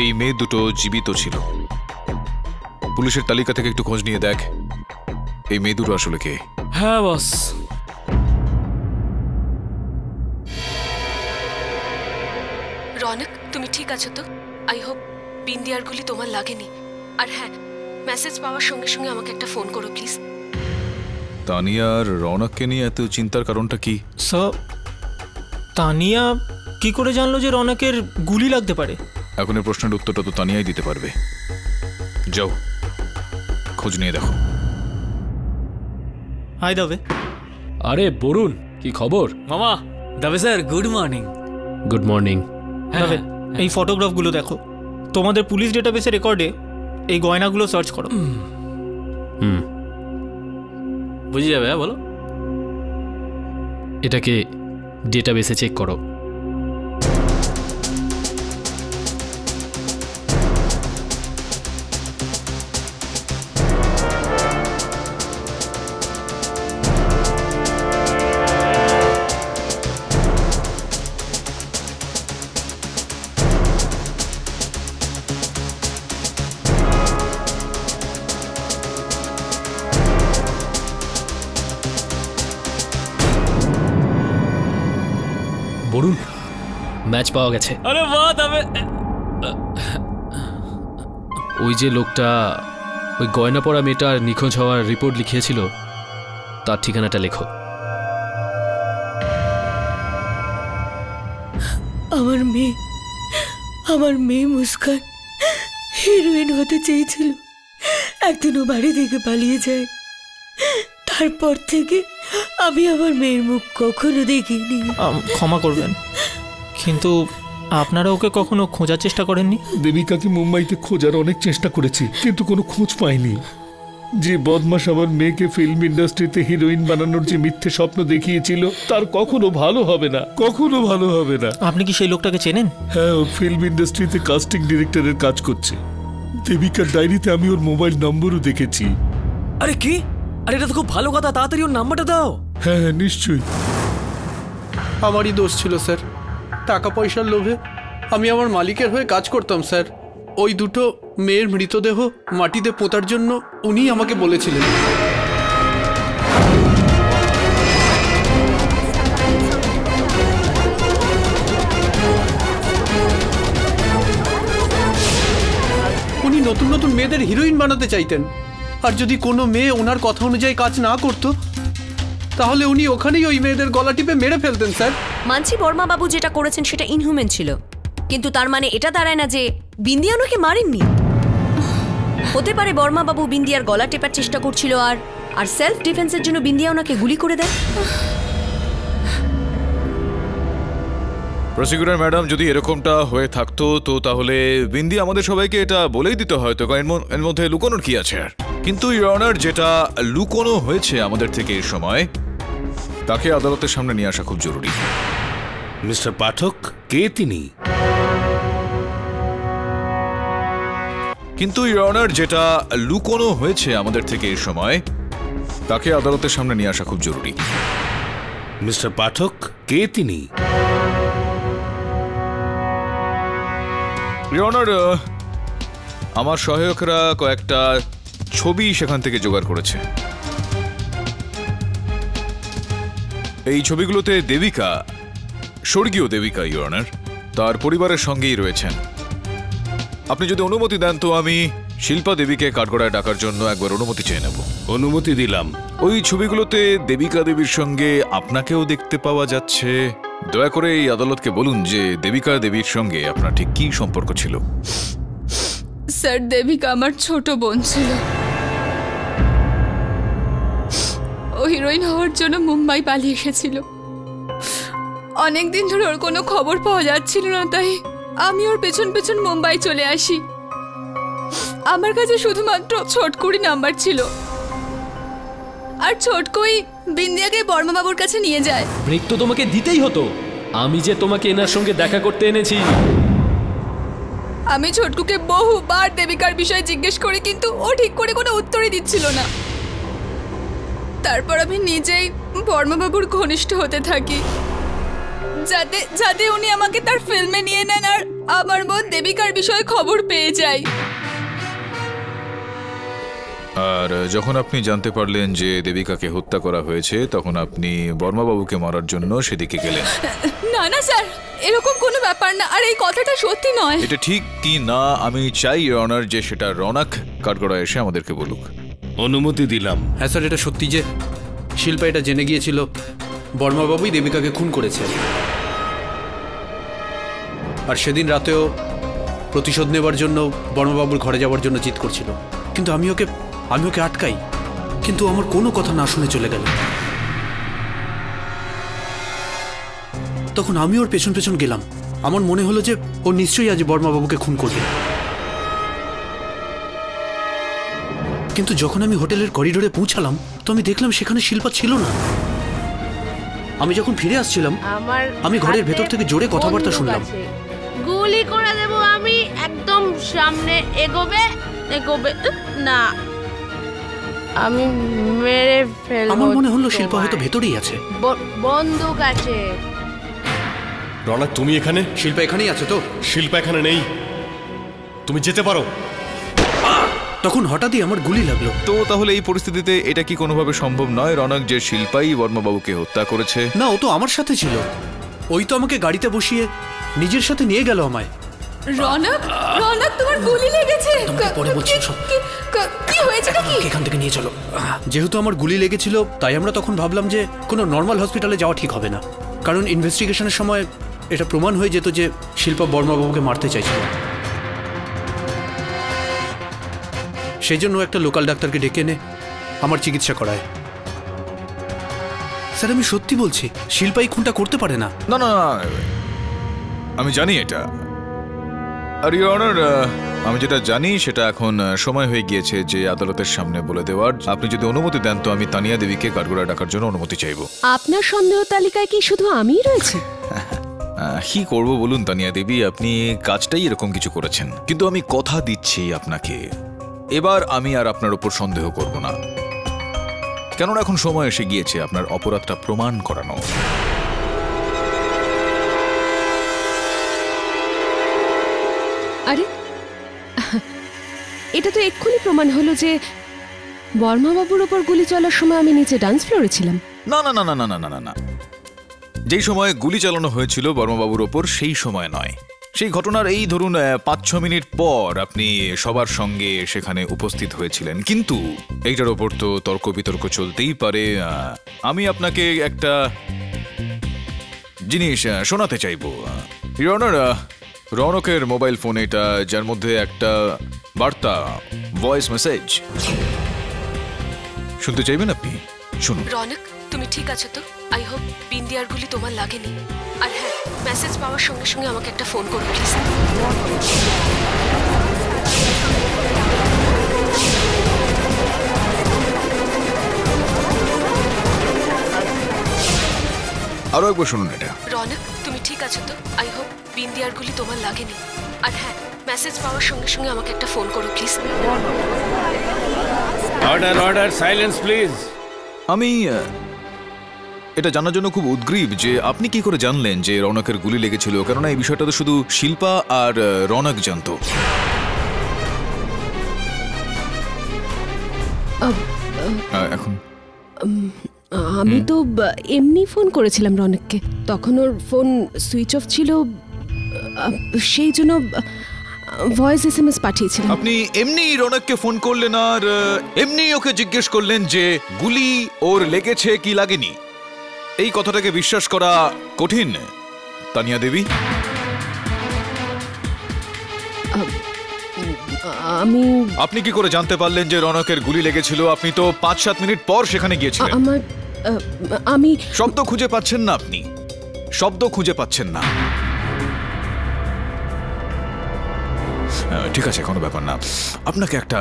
এই মেয়ে দুটো জীবিত ছিল। পুলিশের তালিকা থেকে একটু খোঁজ নিয়ে দেখ এই মেয়ে দুটো আসলে কে। হ্যাঁ বস। রনক, তুমি ঠিক আছো তো? আই হোপ বিন্দিয়ার গুলি তোমার লাগেনি। আর হ্যাঁ, মেসেজ পাওয়ার সঙ্গে সঙ্গে আমাকে একটা ফোন করো প্লিজ। তানিয়া আর রৌনককে নিয়ে এত চিন্তার কারণটা কি? স্যার, তানিয়া কি করে জানলো যে রৌনকের গুলি লাগতে পারে? এখন এই প্রশ্নের উত্তরটা তো তানিয়াই দিতে পারবে। যাও, খোঁজ নিয়ে দেখো। হাই দাবে। আরে বরুণ, কি খবর? মামা Dubey sir, good morning. Good morning. Dubey, এই ফটোগ্রাফগুলো দেখো। তোমাদের পুলিশ ডেটাবেসের রেকর্ডে এই গয়নাগুলো সার্চ করো। বুঝে যাবে। হ্যাঁ বলো। এটাকে ডেটাবেসে চেক করো। বরুণ, ম্যাচ পাওয়া গেছে। আরে বাহ তবে ওই যে লোকটা ওই গয়না পরা মেয়েটার নিখোঁজ হওয়ার রিপোর্ট লিখিয়েছিল, তার ঠিকানাটা লেখো। আমার মেয়ে মুস্কান হিরোইন হতে চেয়েছিল। একদিন ও বাড়ি থেকে পালিয়ে যায়। তারপর থেকে আমি আমার মেয়ের মুখ কখনো দেখিনি। ক্ষমা করবেন, কিন্তু আপনারা ওকে কখনো খোঁজার চেষ্টা করেননি? দেবিকাকে মুম্বাইতে খোঁজার অনেক চেষ্টা করেছি, কিন্তু কোনো খোঁজ পাইনি। যে বদমাস আমার মেয়েকে ফিল্ম ইন্ডাস্ট্রিতে হিরোইন বানানোর যে মিথ্যে স্বপ্ন দেখিয়েছিল, তার কখনো ভালো হবে না, কখনো ভালো হবে না। আপনি কি সেই লোকটাকে চেনেন? হ্যাঁ, ও ফিল্ম ইন্ডাস্ট্রিতে কাস্টিং ডিরেক্টরের কাজ করছে। দেবিকার ডায়েরিতে আমি ওর মোবাইল নম্বরও দেখেছি। আরে কি? আরে এটা তো খুব ভালো কথা, তাড়াতাড়ি ওর নাম্বারটা দাও। হ্যাঁ নিশ্চয়ই। আমারই দোষ ছিল স্যার, টাকা পয়সার লোভে আমি আমার মালিকের হয়ে কাজ করতাম স্যার। ওই দুটো মেয়ের মৃতদেহ মাটিতে পোঁতার জন্য উনি আমাকে বলেছিলেন। উনি নতুন নতুন মেয়েদের হিরোইন বানাতে চাইতেন, আর যদি কোনো মেয়ে ওনার কথা অনুযায়ী কাজ না করতো তাহলে উনি ওখানেই ওই মেয়েদের গলা টিপে মেরে ফেলতেন স্যার। মানছি বর্মা বাবু যেটা করেছেন সেটা ইনহিউম্যান ছিল, কিন্তু তার মানে এটা দাঁড়ায় না যে বিন্দিয়া ওনাকে মারেননি। হতে পারে বর্মা বাবু বিন্দিয়ার গলা টেপার চেষ্টা করছিল আর সেলফ ডিফেন্সের জন্য বিন্দিয়া ওনাকে গুলি করে দেয়। প্রসিকিউটর ম্যাডাম, যদি এরকমটা হয়ে থাকতো তো তাহলে বিন্দি আমাদের সবাইকে এটা বলেই দিতে হয়তো, এর মধ্যে লুকোনোর কি আছে আর। কিন্তু ইওর অনার, যেটা লুকোনো হয়েছে আমাদের থেকে এই সময়, তাকে আদালতের সামনে নিয়ে আসা খুব জরুরি। মিস্টার পাঠক, কে তিনি? কিন্তু ইওর অনার, যেটা লুকোনো হয়েছে আমাদের থেকে এই সময়, তাকে আদালতের সামনে নিয়ে আসা খুব জরুরি। মিস্টার পাঠক, কে তিনি? ইওর অনার, আমার সহায়করা কয়েকটা ছবি সেখান থেকে জোগাড় করেছে। এই ছবিগুলোতে দেবিকা, স্বর্গীয় দেবিকা ইওর অনার, তার পরিবারের সঙ্গেই রয়েছেন। আপনি যদি অনুমতি দেন তো আমি শিল্পা দেবীকে কাঠগড়ায় ডাকার জন্য একবার অনুমতি চেয়ে নেব। অনুমতি দিলাম। ওই ছবিগুলোতে দেবিকা দেবীর সঙ্গে আপনাকেও দেখতে পাওয়া যাচ্ছে। দয়া করে এই আদালতকে বলুন যে দেবিকা দেবীর সঙ্গে আপনার ঠিক কি সম্পর্ক ছিল। স্যার, দেবিকা আমার ছোট বোন ছিল। ও হিরোইন হওয়ার জন্য মুম্বাই পালিয়ে এসেছিল। অনেকদিন ধরে ওর কোনো খবর পাওয়া যাচ্ছিল না, তাই আমি ওর পেছন পেছন মুম্বাই চলে আসি। আমার কাছে শুধুমাত্র ছোটকুড়ি নাম্বার ছিল, আর ছোটকুই বিন্দিয়াকে বর্মাবাবুর কাছে নিয়ে যায়। ব্রেক তো তোমাকে দিতেই হতো, আমি যে তোমাকে এনার সঙ্গে দেখা করতে এনেছি। আমি ছোটকুকে বহুবার দেবিকার বিষয়ে জিজ্ঞেস করি, কিন্তু ও ঠিক করে কোনো উত্তরই দিচ্ছিল না। তারপর আমি নিজেই বর্মাবাবুর ঘনিষ্ঠ হতে থাকি, যাতে উনি আমাকে তার ফিল্মে নিয়ে নেন আর আমার বোন দেবিকার বিষয়ে খবর পেয়ে যায়। আর যখন আপনি জানতে পারলেন যে দেবিকাকে হত্যা করা হয়েছে, তখন আপনি বর্মাবাবুকে মারার জন্য সেদিকে গেলেন? না না স্যার, এরকম কোনো ব্যাপার না, আর এই কথাটা সত্যি নয়। এটা ঠিক কি না আমি চাই ইওর অনার যে সেটা রৌনক কাঠগড়ায় এসে আমাদেরকে বলুক। অনুমতি দিলাম। হ্যাঁ স্যার, এটা সত্যি যে শিল্পা এটা জেনে গিয়েছিল বর্মাবাবুই দেবিকাকে খুন করেছে, আর সেদিন রাতেও প্রতিশোধ নেবার জন্য বর্মাবাবুর ঘরে যাওয়ার জন্য জিদ করছিল। কিন্তু আমি ওকে আটকাই, কিন্তু আমার কোনো কথা না শুনে চলে গেল। তখন আমি ওর পেছন পেছন গেলাম। আমার মনে হলো যে ও নিশ্চয়ই আজ বর্মাবাবুকে খুন করবে। কিন্তু যখন আমি হোটেলের করিডোরে পৌঁছালাম তো আমি দেখলাম সেখানে শিল্পা ছিল না। আমি যখন ফিরে আসছিলাম আমি ঘরের ভেতর থেকে জোরে কথাবার্তা শুনলাম। গুলি করে দেব আমি, একদম সামনে এগোবে না, আমি মেরে ফেলবো। আমার মনে হলো শিল্পা হয়তো ভেতরেই আছে। বন্দুক আছে। রৌনক, তুমি এখানে? শিল্পা এখানেই আছে তো? শিল্পা এখানে নেই, তুমি যেতে পারো। তখন হঠাৎই আমার গুলি লাগলো। তো তাহলে এই পরিস্থিতিতে এটা কি কোনোভাবে সম্ভব নয় রৌনক যে শিল্পাই বর্মাবাবুকে হত্যা করেছে? না, ও তো আমার সাথে ছিল। ও ওই তো আমাকে গাড়িতে বসিয়ে নিজের সাথে নিয়ে গেল আমায়। রনক, রনক তোমার গুলি লেগেছে। পরে বলছি সব। কি হয়েছে নাকি? এখান থেকে নিয়ে চলো। যেহেতু আমার গুলি লেগেছিল তাই আমরা তখন ভাবলাম যে কোনো নর্মাল হসপিটালে যাওয়া ঠিক হবে না, কারণ ইনভেস্টিগেশনের সময় এটা প্রমাণ হয়ে যেত যে শিল্পা বর্মাবাবুকে মারতে চাইছিল। সেই জন্য একটা লোকাল ডাক্তারকে ডেকে এনে আমার চিকিৎসা করায়। স্যার আমি সত্যি বলছি, শিল্পা এই খুনটা করতে পারে না। না না না, আমি জানি এটা। আর ইউর অনার, আমি যেটা জানি সেটা এখন সময় হয়ে গিয়েছে যে আদালতের সামনে বলে দেওয়ার। আপনি যদি অনুমতি দেন তো আমি তানিয়া দেবীকে কাঠগড়ায় ডাকার জন্য অনুমতি চাইব। আপনার সন্দেহ তালিকায় কি শুধু আমিই রয়েছি? কি করব বলুন তানিয়া দেবী, আপনি কাজটাই এরকম কিছু করেছেন। কিন্তু আমি কথা দিচ্ছি আপনাকে, এবার আমি আর আপনার উপর সন্দেহ করব না, কেননা এখন সময় এসে গিয়েছে আপনার অপরাধটা প্রমাণ করানো। আরে এটা তো এক্ষুনি প্রমাণ হলো যে বর্মাবাবুর ওপর গুলি চলার সময় আমি নিচে ডান্স ফ্লোরে ছিলাম। না না না না না না না না, যেই সময় গুলি চালানো হয়েছিল বর্মাবাবুর ওপর সেই সময় নয়। সেই ঘটনার এই ধরুন 5-6 মিনিট পর আপনি সবার সঙ্গে সেখানে উপস্থিত হয়েছিলেন, কিন্তু এইটার ওপর তো তর্ক বিতর্ক চলতেই পারে। আমি আপনাকে একটা জিনিস শোনাতে চাইব। ইউর অনার, রৌনকের মোবাইল ফোন এটা, যার মধ্যে একটা বার্তা, ভয়েস মেসেজ শুনতে চাইবেন আপনি? শুনুন। রনক, তুমি ঠিক আছো তো? আই হোপ বিন্দিয়ার গুলি তোমার লাগেনি। আর হ্যাঁ, মেসেজ পাওয়ার সঙ্গে সঙ্গে আমাকে একটা ফোন করো প্লিজ। আরো একবার শুনুন এটা। রনক, তুমি ঠিক আছো তো? আই হোপ বিন্দিয়ার গুলি তোমার লাগেনি। আর হ্যাঁ, মেসেজ পাওয়ার সঙ্গে সঙ্গে আমাকে একটা ফোন করো please. Order order, silence please. আমি এটা জানার জন্য খুব উদ্গ্রীব যে আপনি কি করে জানলেন যে রৌনকের গুলি লেগেছিল, কেননা এই বিষয়টা তো শুধু শিল্পা আর রৌনক জানতো। এখন আমি তো এমনি ফোন করেছিলাম রনককে, তখন ওর ফোন সুইচ অফ ছিল, সেই জন্য ভয়েস SMS পাঠিয়েছিলাম। আপনি এমনি রৌনককে ফোন করলেন আর এমনি ওকে জিজ্ঞেস করলেন যে গুলি ওর লেগেছে কি লাগেনি। এই কথাটাকে বিশ্বাস করা কঠিন তানিয়া দেবী। আপনি কি করে জানতে পারলেন যে রৌনকের গুলি লেগেছিল? আপনি তো 5-7 মিনিট পর সেখানে গিয়েছিলেন। আমি শব্দ খুঁজে পাচ্ছেন না, আপনি শব্দ খুঁজে পাচ্ছেন না। ঠিক আছে, কোনো ব্যাপার না। আপনাকে একটা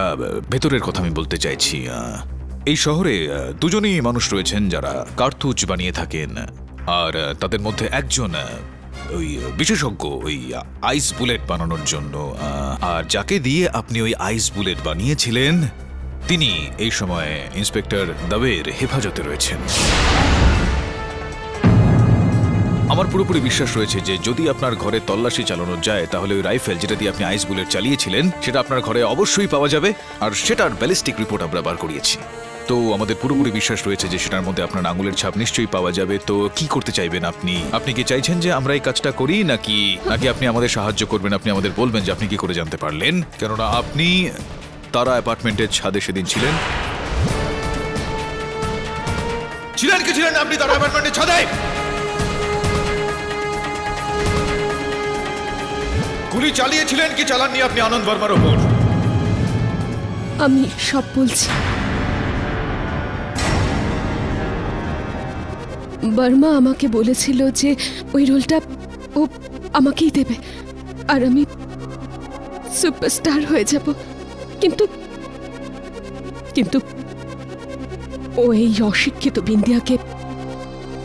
ভেতরের কথা আমি বলতে চাইছি। এই শহরে দুজনই মানুষ রয়েছেন যারা কার্তুজ বানিয়ে থাকেন, আর তাদের মধ্যে একজন ওই বিশেষজ্ঞ ওই আইস বুলেট বানানোর জন্য। আর যাকে দিয়ে আপনি ওই আইস বুলেট বানিয়েছিলেন তিনি এই সময় ইন্সপেক্টর দাবের হেফাজতে রয়েছেন। আমার পুরোপুরি বিশ্বাস রয়েছে যে যদি আপনার ঘরে তল্লাশি চালানো যায় তাহলে ওই রাইফেল যেটা দিয়ে আপনি আইস বুলেট চালিয়েছিলেন সেটা আপনার ঘরে অবশ্যই পাওয়া যাবে, আর সেটার ব্যালিস্টিক রিপোর্ট আমরা বার করিয়েছি। তো আমাদের পুরোপুরি বিশ্বাস রয়েছে যে সেটার মধ্যে আপনার আঙুলের ছাপ নিশ্চয়ই পাওয়া যাবে। তো কি করতে চাইবেন আপনি? আপনি কি চাইছেন যে আমরা এই কাজটা করি, নাকি আপনি আমাদের সাহায্য করবেন? আপনি আমাদের বলবেন যে আপনি কি করে জানতে পারলেন, কেননা আপনি তারা অ্যাপার্টমেন্টের ছাদে সেদিন ছিলেন। ছিলেন কি ছিলেন আপনি তারা অ্যাপার্টমেন্টের ছাদে? গুলি চালিয়েছিলেন কি চালাননি আপনি আনন্দ বর্মার ওপর? আমি সব বলছি। বর্মা আমাকে বলেছিল যে ওই রোলটা ও আমাকেই দেবে আর আমি সুপারস্টার হয়ে যাব, কিন্তু কিন্তু ও এই অশিক্ষিত বিন্দিয়াকে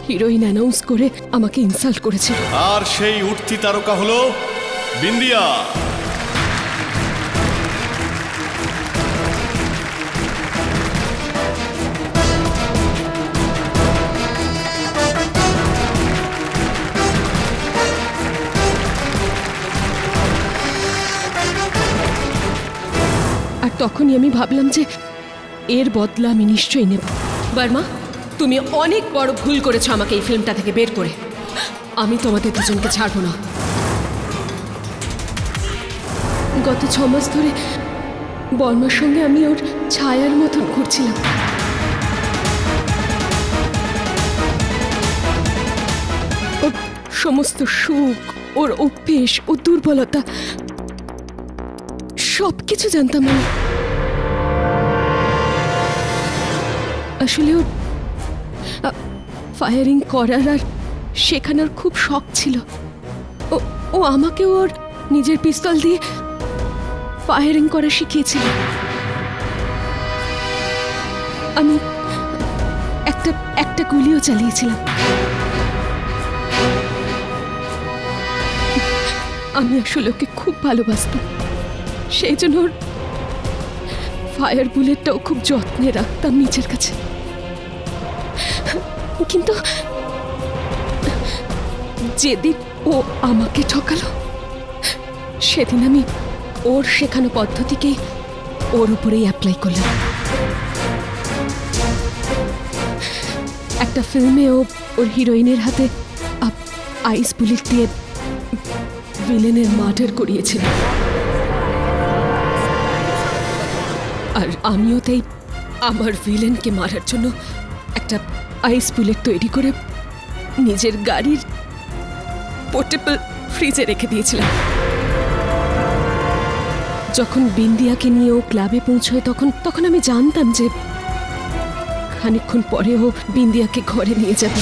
হিরোইন অ্যানাউন্স করে আমাকে ইনসাল্ট করেছিল। আর সেই উঠতি তারকা হলো বিন্দিয়া। আর তখনই আমি ভাবলাম যে এর বদলা আমি নিশ্চয়ই নেব। বর্মা, তুমি অনেক বড় ভুল করেছো আমাকে এই ফিল্মটা থেকে বের করে। আমি তোমাদের দুজনকে ছাড়বো না। গত 6 মাস ধরে বর্মার সঙ্গে আমি ওর ছায়ার মতন ঘুরছিলাম। ওর সমস্ত সুখ, ওর অভ্যেস, ওর দুর্বলতা সবকিছু জানতাম আমি। আসলে ওর ফায়ারিং করার আর শেখানোর খুব শখ ছিল। ও আমাকে ওর নিজের পিস্তল দিয়ে ফায়ারিং করা শিখিয়েছিল। আমি একটা গুলিও চালিয়েছিলাম। আমি আসলে ওকে খুব ভালোবাসতাম, সেই জন্য ওর ফায়ার বুলেটটাও খুব যত্নে রাখতাম নিজের কাছে। কিন্তু যেদিন ও আমাকে ঠকালো, সেদিন আমি ওর শেখানো পদ্ধতিকেই ওর উপরেই অ্যাপ্লাই করলাম। একটা ফিল্মে ওর হিরোইনের হাতে আইস বুলেট দিয়ে ভিলেনের মার্ডার করিয়েছিল, আর আমিও তাই আমার ভিলেনকে মারার জন্য একটা আইস বুলেট তৈরি করে নিজের গাড়ির পোর্টেবল ফ্রিজে রেখে দিয়েছিলাম। যখন বিন্দিয়াকে নিয়ে ও ক্লাবে পৌঁছয় তখন আমি জানতাম যে খানিকক্ষণ পরে ও বিন্দিয়াকে ঘরে নিয়ে যাবে।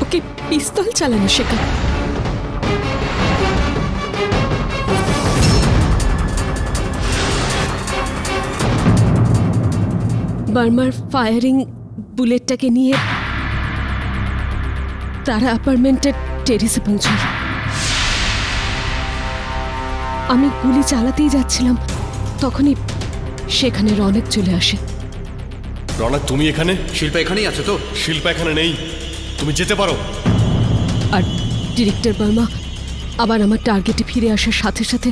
ওকে পিস্তল চালানো শেখা। বার্মার ফায়ারিং বুলেটটাকে নিয়ে তারা অ্যাপার্টমেন্টের টেরেসে পৌঁছল। আমি গুলি চালাতেই যাচ্ছিলাম, তখনই সেখানে রনক চলে আসে। রনক, তুমি এখানে? শিল্পা এখানেই আছে তো? শিল্পা এখানে নেই, তুমি যেতে পারো। আর ডিরেক্টর বার্মা আবার আমার টার্গেটে ফিরে আসার সাথে সাথে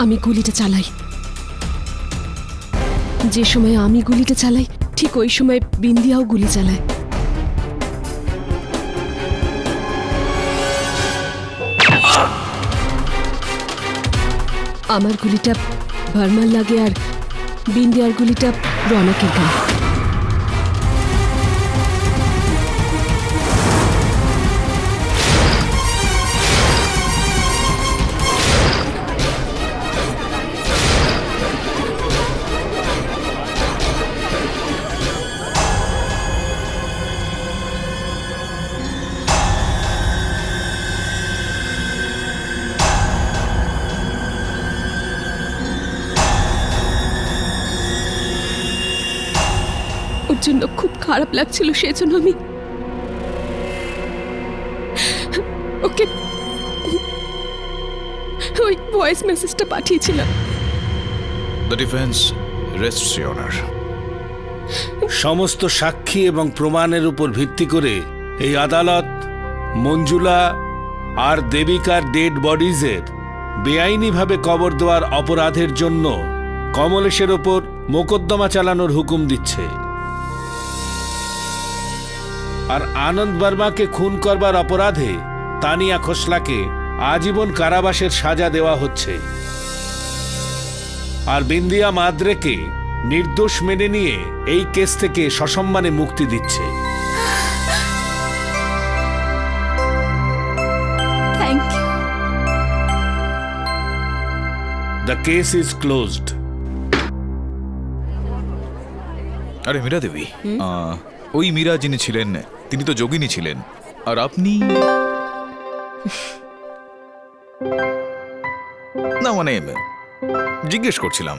আমি গুলিটা চালাই। যে সময় আমি গুলিটা চালাই ঠিক ওই সময় বিন্দিয়াও গুলি চালায়। আমার গুলিটা ভার্মার লাগে আর বিন্দিয়ার গুলিটা রনকের গায়ে। জন্য খুব খারাপ লাগছিল, সেজন্য আমি ওকে ওই ভয়েস মেসেজটা পাঠিয়েছিলাম। The defence রেস্টস your honour. সমস্ত সাক্ষী এবং প্রমাণের উপর ভিত্তি করে এই আদালত মঞ্জুলা আর দেবিকার ডেড বডিজের বেআইনিভাবে কবর দেওয়ার অপরাধের জন্য কমলেশের ওপর মোকদ্দমা চালানোর হুকুম দিচ্ছে। আর আনন্দ বর্মাকে খুন করবার অপরাধে তানিয়া খোসলাকে আজীবন কারাবাসের সাজা দেওয়া হচ্ছে, আর বিন্দিয়া মাদ্রেকে নির্দোষ মেনে নিয়ে এই কেস থেকে সসম্মানে মুক্তি দিচ্ছে। Thank you. The case is closed. আরে মীরা দেবী, ওই মীরা যিনি ছিলেন তিনি তো যোগিনী ছিলেন, আর আপনি না মানে জিজ্ঞেস করছিলাম